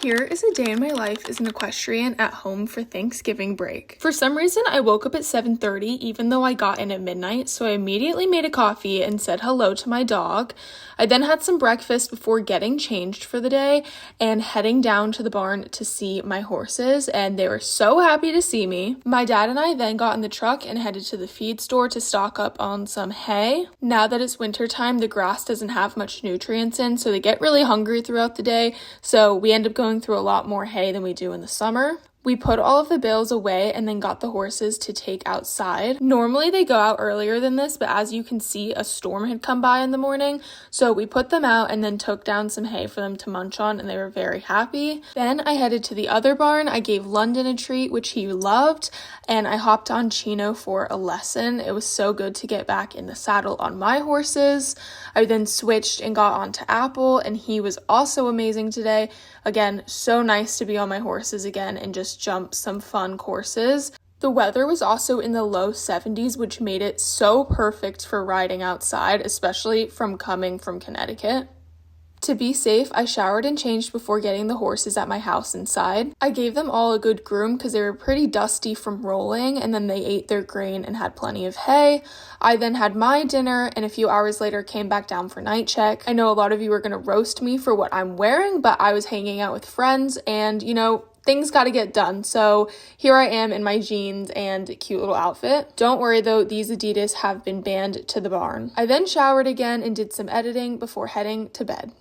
Here is a day in my life as an equestrian at home for Thanksgiving break. For some reason, I woke up at 7:30 even though I got in at midnight, so I immediately made a coffee and said hello to my dog. I then had some breakfast before getting changed for the day and heading down to the barn to see my horses, and they were so happy to see me. My dad and I then got in the truck and headed to the feed store to stock up on some hay. Now that it's winter time, the grass doesn't have much nutrients in, so they get really hungry throughout the day, so we end up going through a lot more hay than we do in the summer. We put all of the bales away and then got the horses to take outside. Normally they go out earlier than this, but as you can see, a storm had come by in the morning. So we put them out and then took down some hay for them to munch on, and they were very happy. Then I headed to the other barn. I gave London a treat, which he loved, and I hopped on Chino for a lesson. It was so good to get back in the saddle on my horses. I then switched and got onto Apple, and he was also amazing today. Again, so nice to be on my horses again and just jump some fun courses. The weather was also in the low 70s, which made it so perfect for riding outside, especially from coming from Connecticut. To be safe, I showered and changed before getting the horses at my house inside. I gave them all a good groom because they were pretty dusty from rolling, and then they ate their grain and had plenty of hay. I then had my dinner and a few hours later came back down for night check. I know a lot of you are going to roast me for what I'm wearing, but I was hanging out with friends and, things got to get done. So here I am in my jeans and cute little outfit. Don't worry though, these Adidas have been banned to the barn. I then showered again and did some editing before heading to bed.